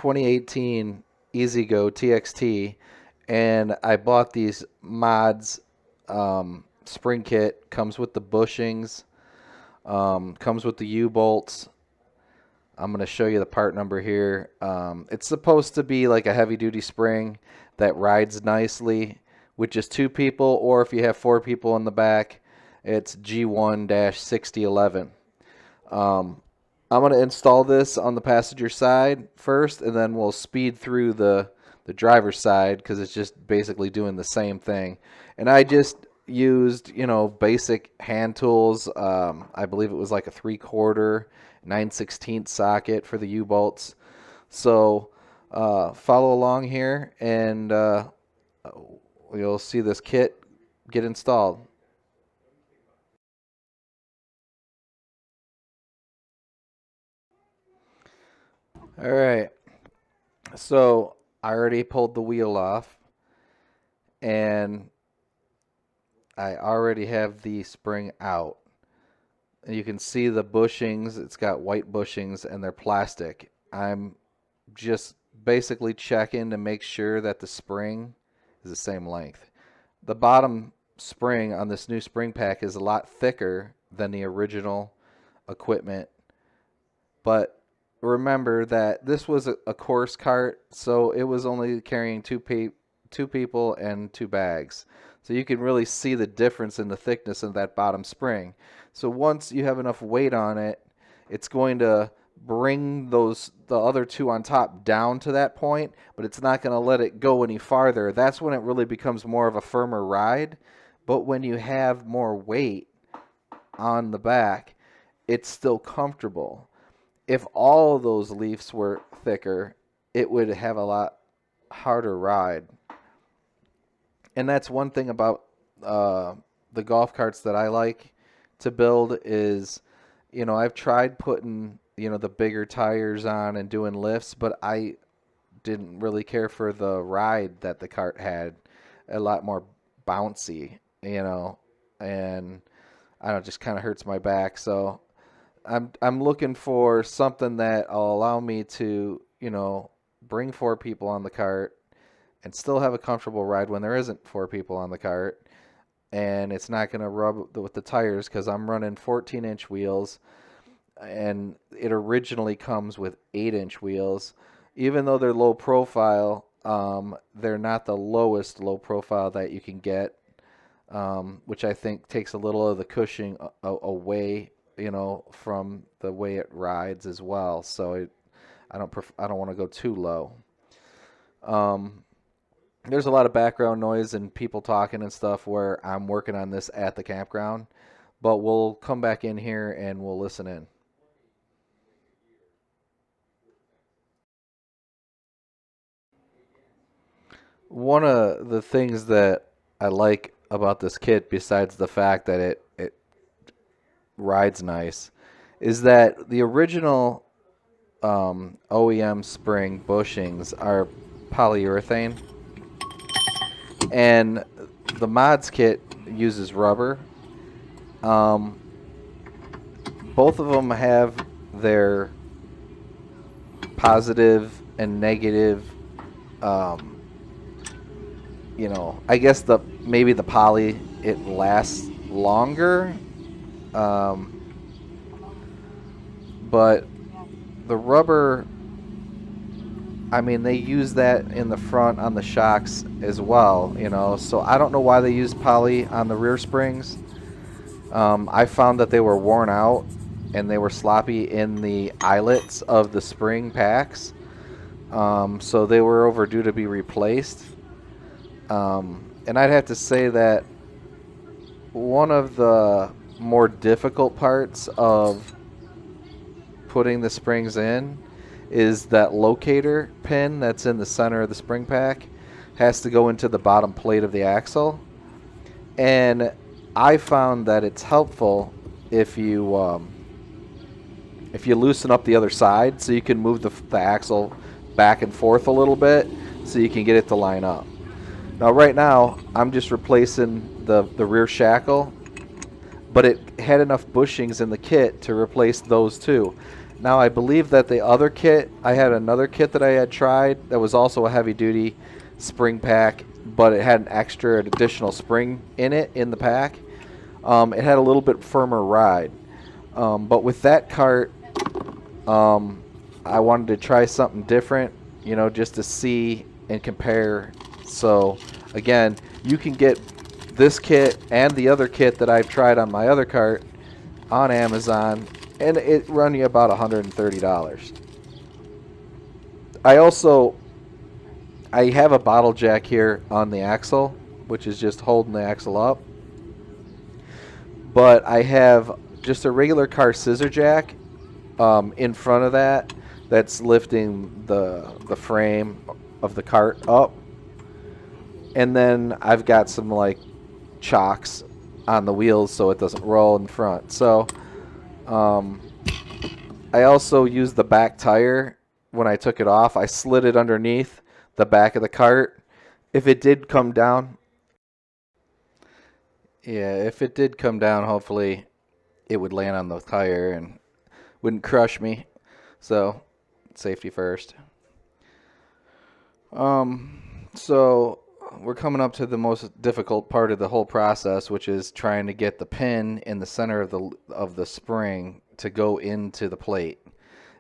2018 EZGO TXT, and I bought these MODZ spring kit. Comes with the bushings, comes with the U-bolts. I'm going to show you the part number here. It's supposed to be like a heavy-duty spring that rides nicely with just 2 people, or if you have 4 people in the back, it's G1-6011. I'm going to install this on the passenger side first, and then we'll speed through the driver's side because it's just basically doing the same thing. And I just used, basic hand tools. I believe it was like a 3/4 9/16 socket for the U-bolts. So follow along here, and you'll see this kit get installed. All right, so I already pulled the wheel off, and I already have the spring out. And you can see the bushings. It's got white bushings, and they're plastic. I'm just basically checking to make sure that the spring is the same length. The bottom spring on this new spring pack is a lot thicker than the original equipment, but remember that this was a course cart, so it was only carrying two people and 2 bags. So you can really see the difference in the thickness of that bottom spring. So once you have enough weight on it, it's going to bring the other 2 on top down to that point, but it's not going to let it go any farther. That's when it really becomes more of a firmer ride. But when you have more weight on the back, it's still comfortable. If all of those leaves were thicker, it would have a lot harder ride. And that's one thing about the golf carts that I like to build is, I've tried putting, the bigger tires on and doing lifts, but I didn't really care for the ride that the cart had. A lot more bouncy, and I don't know, just kind of hurts my back. So I'm looking for something that will allow me to, bring 4 people on the cart and still have a comfortable ride when there isn't 4 people on the cart. And it's not going to rub with the tires because I'm running 14-inch wheels, and it originally comes with 8-inch wheels. Even though they're low profile, they're not the lowest low profile that you can get, which I think takes a little of the cushioning away, from the way it rides as well. So I don't want to go too low. There's a lot of background noise and people talking and stuff where I'm working on this at the campground, but we'll come back in here and we'll listen in. One of the things that I like about this kit, besides the fact that it rides nice, is that the original OEM spring bushings are polyurethane, and the MODZ kit uses rubber. Both of them have their positive and negative. I guess maybe the poly, it lasts longer, but the rubber, they use that in the front on the shocks as well, so I don't know why they use poly on the rear springs. I found that they were worn out and they were sloppy in the eyelets of the spring packs, so they were overdue to be replaced. And I'd have to say that one of the more difficult parts of putting the springs in is that locator pin that's in the center of the spring pack has to go into the bottom plate of the axle. And I found that it's helpful if you loosen up the other side so you can move the axle back and forth a little bit so you can get it to line up. Now right now I'm just replacing the rear shackle, but it had enough bushings in the kit to replace those 2. Now I believe that the other kit, I had another kit that I had tried that was also a heavy duty spring pack, but it had an extra additional spring in it in the pack. It had a little bit firmer ride. But with that cart, I wanted to try something different, just to see and compare. So again, you can get this kit and the other kit that I've tried on my other cart on Amazon, and it run you about $130. I have a bottle jack here on the axle, which is just holding the axle up. But I have just a regular car scissor jack in front of that that's lifting the frame of the cart up. And then I've got some like chocks on the wheels so it doesn't roll in front. So I also used the back tire when I took it off. I slid it underneath the back of the cart. If it did come down, hopefully it would land on the tire and wouldn't crush me. So safety first. So we're coming up to the most difficult part of the whole process, which is trying to get the pin in the center of the spring to go into the plate.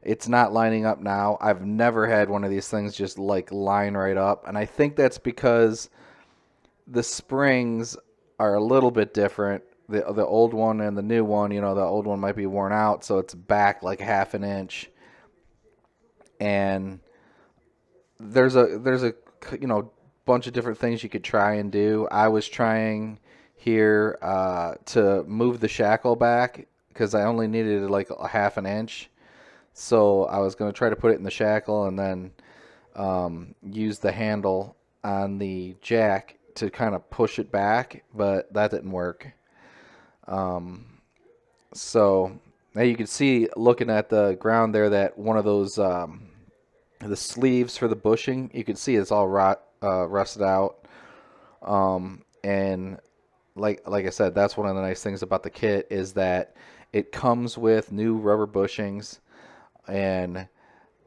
It's not lining up now. I've never had one of these things just like line right up, and I think that's because the springs are a little bit different. The old one and the new one, the old one might be worn out, so it's back like half an inch. And there's a bunch of different things you could try and do. I was trying here to move the shackle back because I only needed like a half an inch. So I was going to try to put it in the shackle and then use the handle on the jack to kind of push it back, but that didn't work. So now you can see, looking at the ground there, that one of those the sleeves for the bushing, you can see it's all rusted out. And like I said, that's one of the nice things about the kit, is that it comes with new rubber bushings, and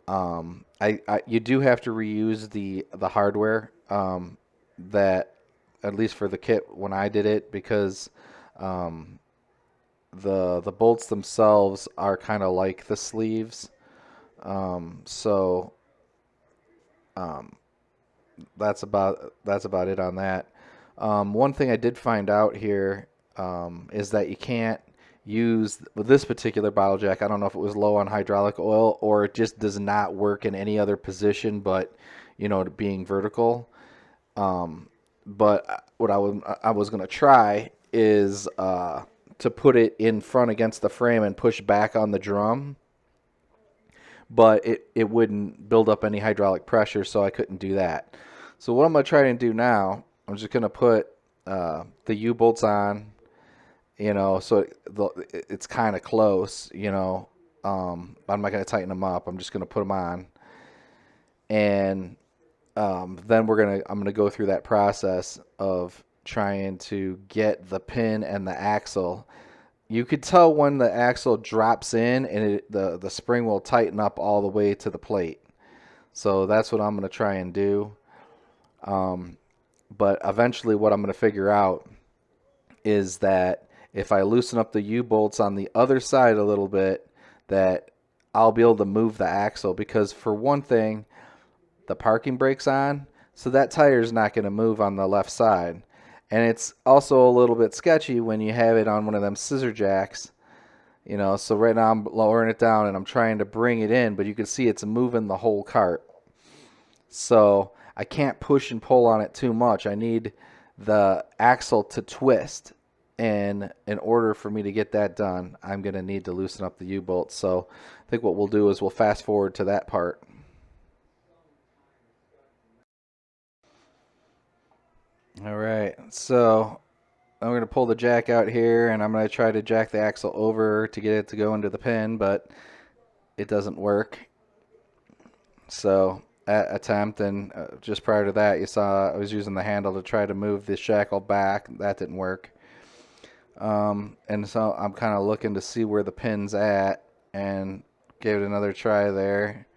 you do have to reuse the hardware, that, at least for the kit when I did it, because the bolts themselves are kind of like the sleeves. So that's about it on that. One thing I did find out here is that you can't use, with this particular bottle jack, I don't know if it was low on hydraulic oil or it just does not work in any other position but being vertical. But what I was going to try is to put it in front against the frame and push back on the drum, but it wouldn't build up any hydraulic pressure, so I couldn't do that. So what I'm going to try and do now, I'm just going to put the U-bolts on, so it's kind of close, I'm not going to tighten them up. I'm just going to put them on, and then I'm going to go through that process of trying to get the pin and the axle. You could tell when the axle drops in, and the spring will tighten up all the way to the plate. So that's what I'm going to try and do. But eventually what I'm going to figure out is that if I loosen up the U-bolts on the other side a little bit, that I'll be able to move the axle, because for one thing, the parking brake's on, so that tire is not going to move on the left side. And it's also a little bit sketchy when you have it on one of them scissor jacks, so right now I'm lowering it down and I'm trying to bring it in, but you can see it's moving the whole cart. So I can't push and pull on it too much. I need the axle to twist, and in order for me to get that done, I'm going to need to loosen up the U-bolts. So I think what we'll do is we'll fast forward to that part. All right, so I'm going to pull the jack out here, and I'm going to try to jack the axle over to get it to go into the pin, but it doesn't work. So attempt, and just prior to that, you saw I was using the handle to try to move the shackle back. That didn't work. And so I'm kind of looking to see where the pin's at, and of Gave it another try there.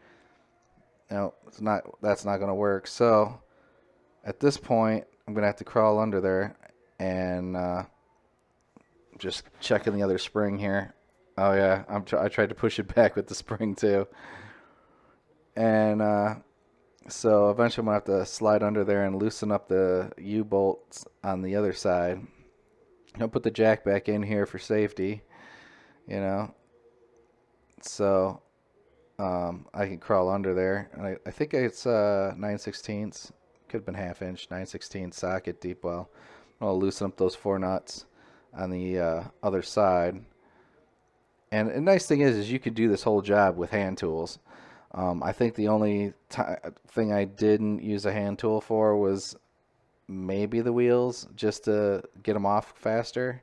No, it's not. That's not going to work. So at this point, I'm going to have to crawl under there and just checking the other spring here. Oh yeah, I tried to push it back with the spring too. And so eventually I'm going to have to slide under there and loosen up the U-bolts on the other side. I'll put the jack back in here for safety, you know. So I can crawl under there. And I think it's 9/16. Could have been half-inch, 9/16 socket deep well. I'll loosen up those 4 nuts on the other side. And the nice thing is you could do this whole job with hand tools. I think the only thing I didn't use a hand tool for was maybe the wheels, just to get them off faster.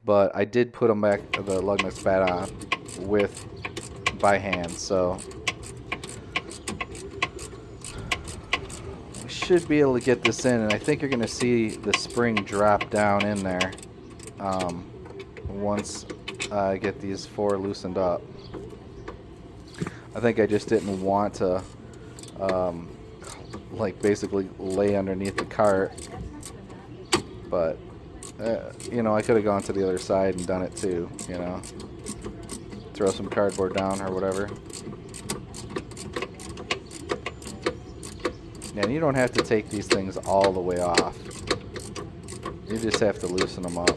But I did put them back, the lug nuts back on by hand, so we should be able to get this in. And I think you're going to see the spring drop down in there once I get these 4 loosened up. I think I just didn't want to like basically lay underneath the cart, but you know, I could have gone to the other side and done it too, you know, throw some cardboard down or whatever. And you don't have to take these things all the way off, you just have to loosen them up.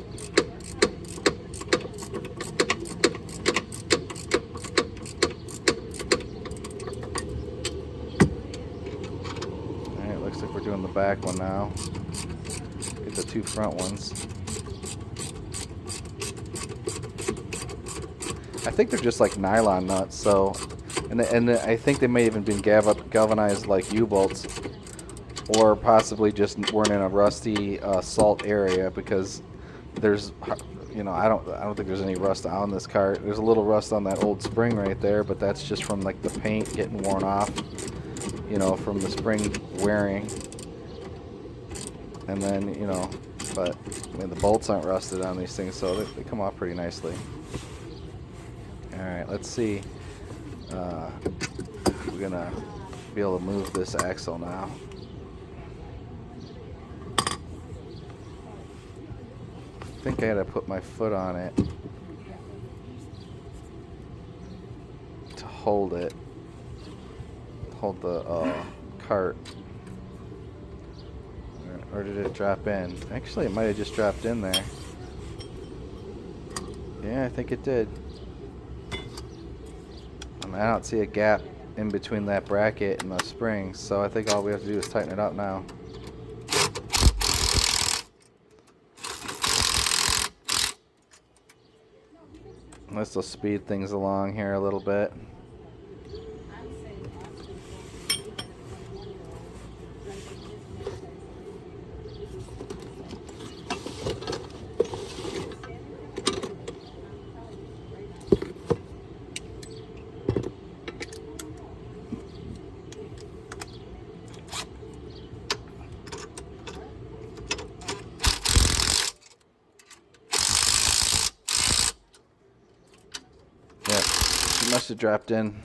We're doing the back one now. Get the 2 front ones. I think they're just like nylon nuts. So, and I think they may even been galvanized like U-bolts, or possibly just weren't in a rusty salt area, because there's, you know, I don't think there's any rust on this cart. There's a little rust on that old spring right there, but that's just from like the paint getting worn off, you know, from the spring wearing. And then, you know, but I mean, the bolts aren't rusted on these things, so they come off pretty nicely. Alright, let's see. We're gonna be able to move this axle now. I think I had to put my foot on it to hold it. Hold the cart. Or did it drop in? Actually, it might have just dropped in there. Yeah, I think it did. I mean, I don't see a gap in between that bracket and the springs, so I think all we have to do is tighten it up now. This will speed things along here a little bit. Must have dropped in.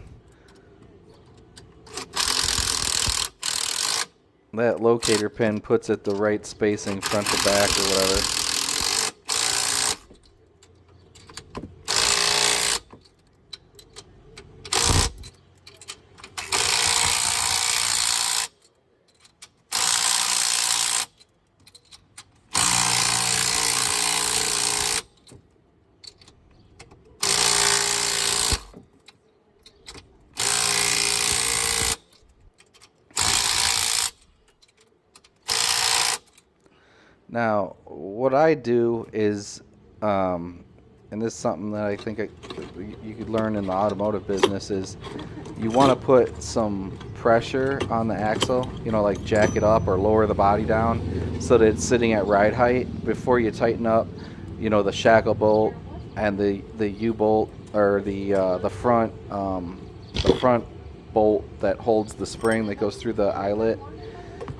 That locator pin puts it the right spacing front to back or whatever. Now, what I do is, and this is something that I think you could learn in the automotive business, is you want to put some pressure on the axle, you know, like jack it up or lower the body down so that it's sitting at ride height before you tighten up, you know, the shackle bolt and the U-bolt, or the front bolt that holds the spring that goes through the eyelet.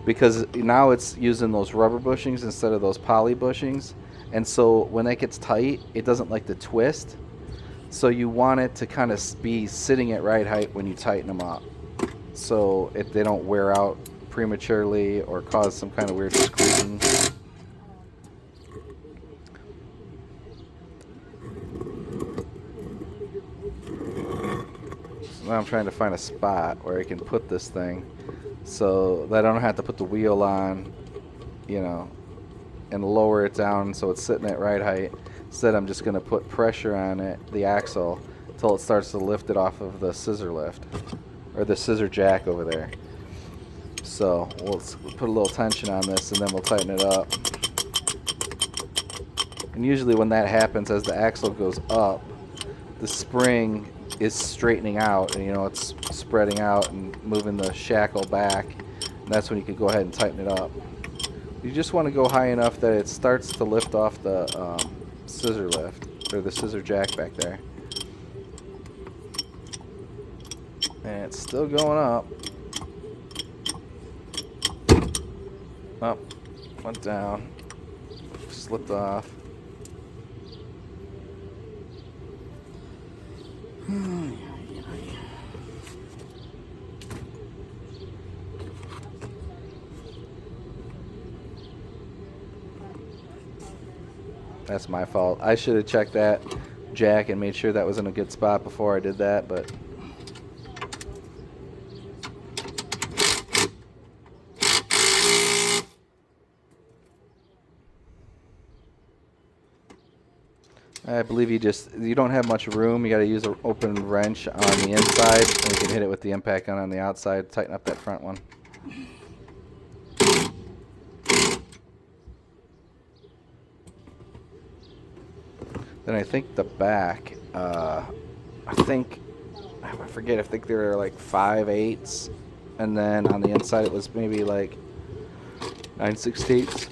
Because now it's using those rubber bushings instead of those poly bushings, and so when that gets tight, it doesn't like to twist. So you want it to kind of be sitting at right height when you tighten them up, so they don't wear out prematurely or cause some kind of weird squeaking. So now I'm trying to find a spot where I can put this thing so that I don't have to put the wheel on, you know, and lower it down so it's sitting at right height. Instead, I'm just going to put pressure on it, the axle, until it starts to lift it off of the scissor lift, or the scissor jack over there. So we'll put a little tension on this, and then we'll tighten it up. And usually when that happens, as the axle goes up, the spring is straightening out, and it's spreading out and moving the shackle back. And that's when you can go ahead and tighten it up. You just want to go high enough that it starts to lift off the scissor lift, or the scissor jack back there. And it's still going up. Up, went down, slipped off. That's my fault. I should have checked that jack and made sure that was in a good spot before I did that, but I believe you don't have much room. You got to use an open wrench on the inside, and you can hit it with the impact gun on the outside. Tighten up that front one. Then I think the back, I think they were like 5/8, and then on the inside it was maybe like 9/16.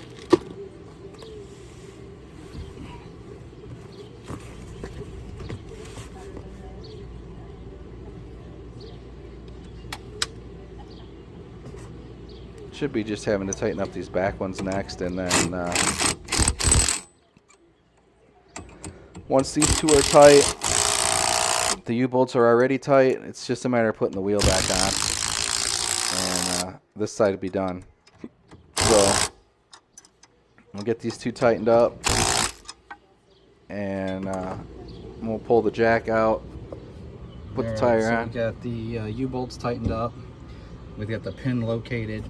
Should be just having to tighten up these back ones next, and then once these two are tight, the U-bolts are already tight. It's just a matter of putting the wheel back on, and this side will be done. So we'll get these two tightened up, and we'll pull the jack out, put the tire on. We got the U-bolts tightened up. We've got the pin located.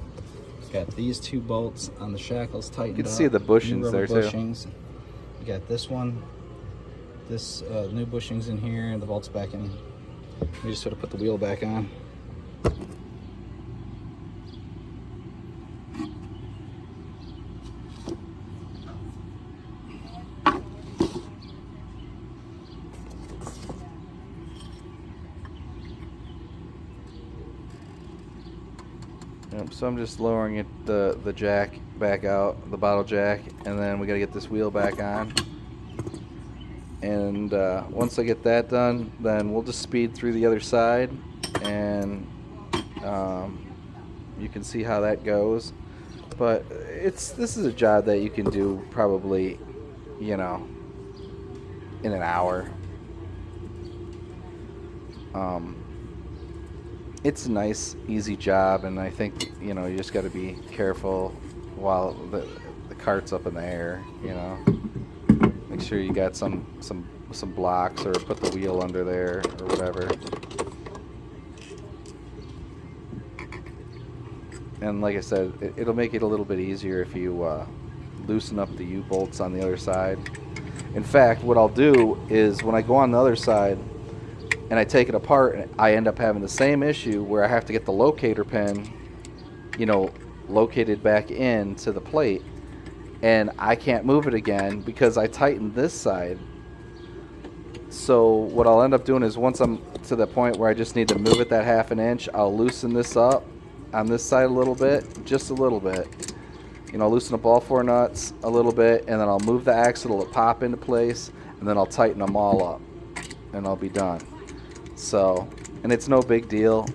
Got these two bolts on the shackles tightened up. You can see the bushings there bushings. Too. We got this one, this new bushings in here, and the bolts back in. We just sort of put the wheel back on. So I'm just lowering the jack back out, the bottle jack, and then we got to get this wheel back on. And once I get that done, then we'll just speed through the other side, and you can see how that goes. But this is a job that you can do probably, in an hour. It's a nice, easy job, and I think you just got to be careful while the cart's up in the air. Make sure you got some blocks, or put the wheel under there or whatever. And like I said, it'll make it a little bit easier if you loosen up the U-bolts on the other side. In fact, what I'll do is when I go on the other side and I take it apart, I end up having the same issue where I have to get the locator pin, located back into the plate, and I can't move it again because I tightened this side. So what I'll end up doing is, once I'm to the point where I just need to move it that 1/2 inch, I'll loosen this up on this side a little bit, just a little bit. Loosen up all 4 nuts a little bit, and then I'll move the axle to pop into place, and then I'll tighten them all up, and I'll be done. So, and it's no big deal.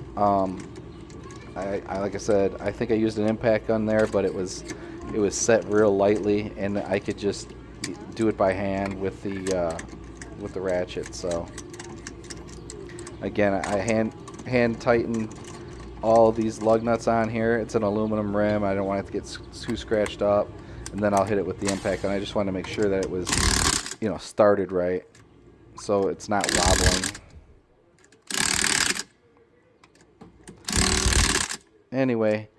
Like I said, I think I used an impact gun there, but it was set real lightly, and I could just do it by hand with the with the ratchet. So again, I hand tighten all these lug nuts on here. It's an aluminum rim. I don't want it to get too scratched up, and then I'll hit it with the impact. And I just want to make sure that it was, you know, started right, so it's not wobbling. Anyway,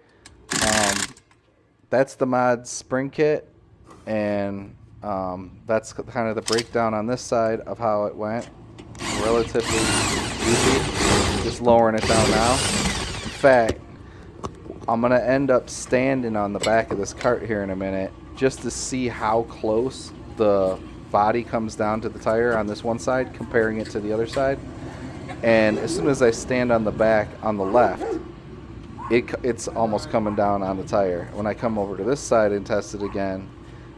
that's the MODZ spring kit, and that's kind of the breakdown on this side of how it went. Relatively easy. Just lowering it down now. In fact, I'm going to end up standing on the back of this cart here in a minute just to see how close the body comes down to the tire on this one side, comparing it to the other side. And as soon as I stand on the back on the left, it's almost coming down on the tire. When I come over to this side and test it again,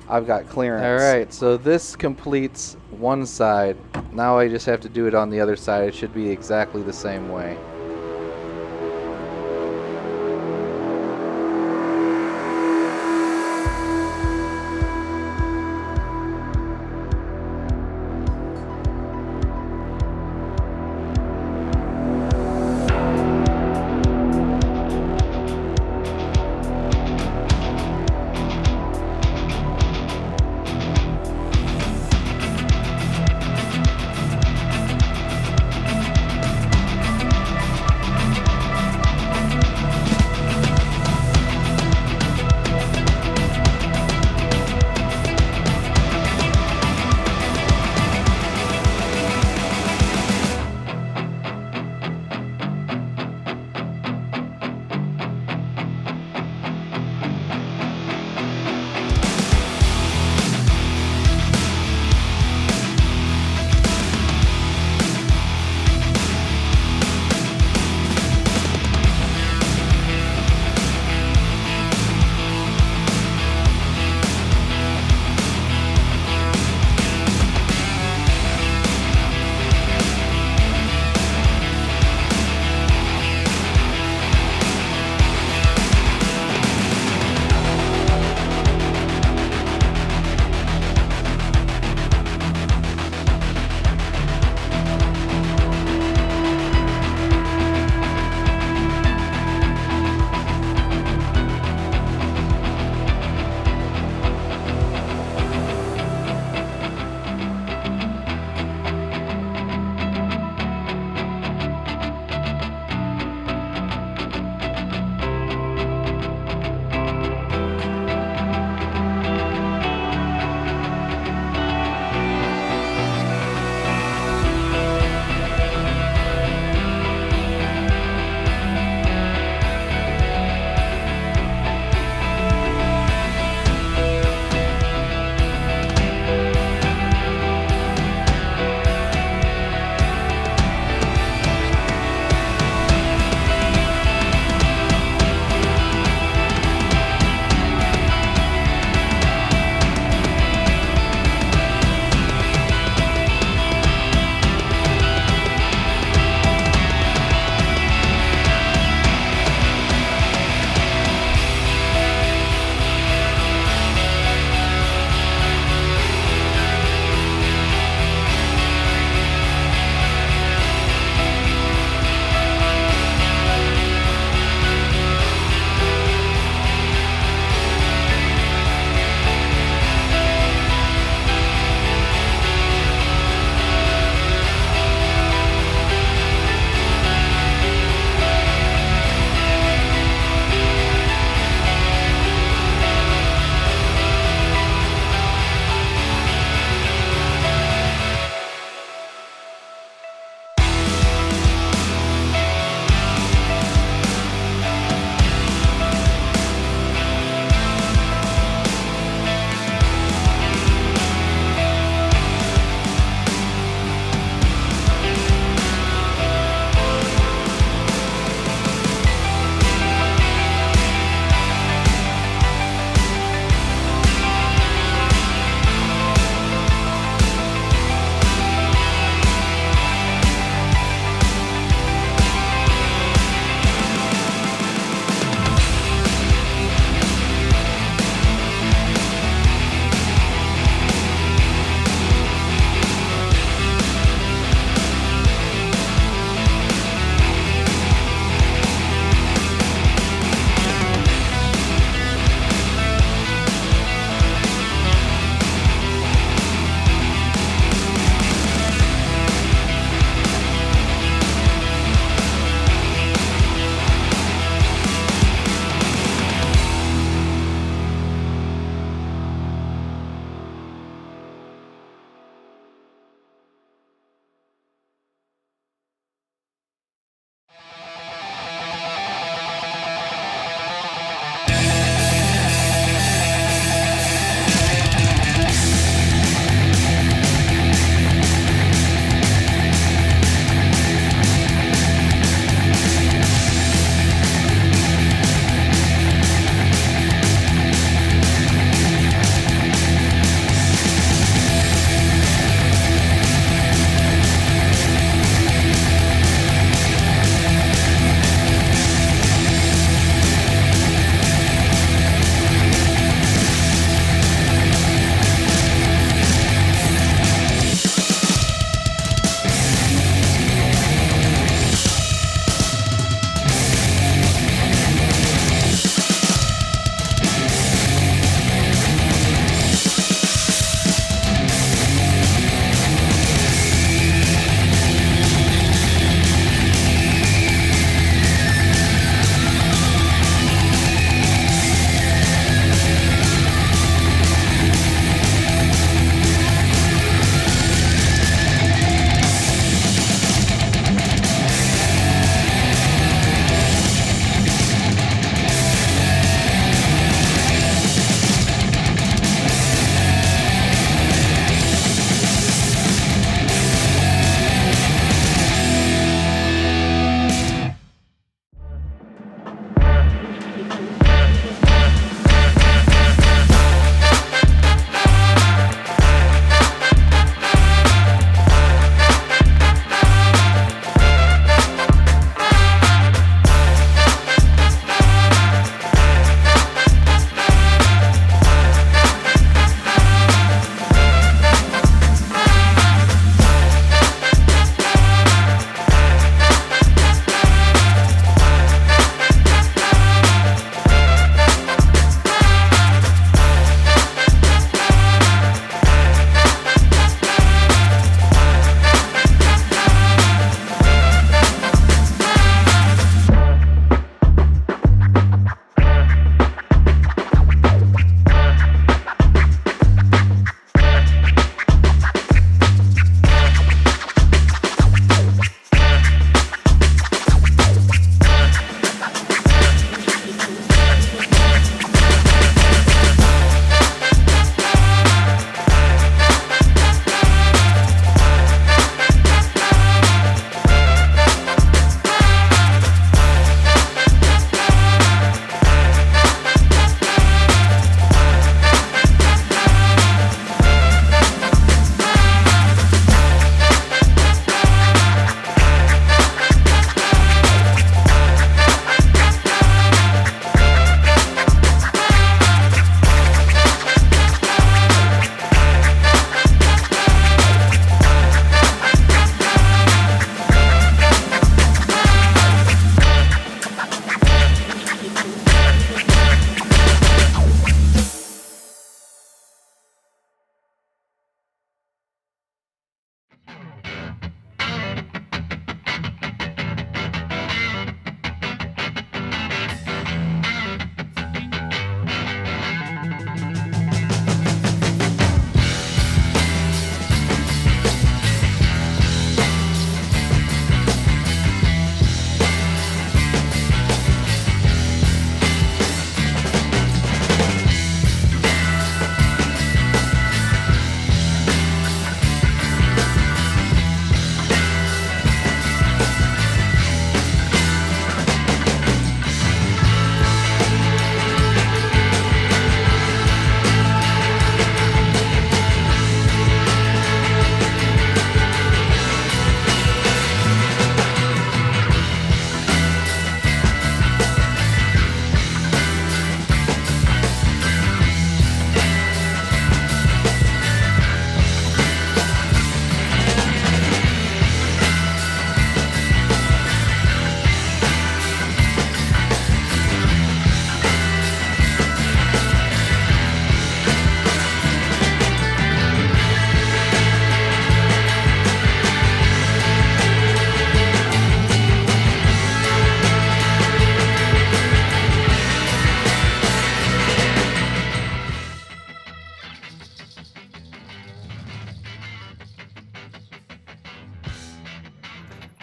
I've got clearance. Alright, so this completes one side. Now I just have to do it on the other side. It should be exactly the same way.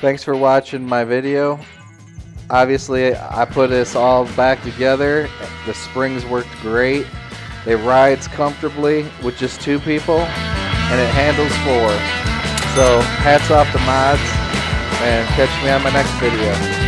Thanks for watching my video. Obviously, I put this all back together. The springs worked great. It rides comfortably with just 2 people, and it handles 4. So hats off to MODZ, and catch me on my next video.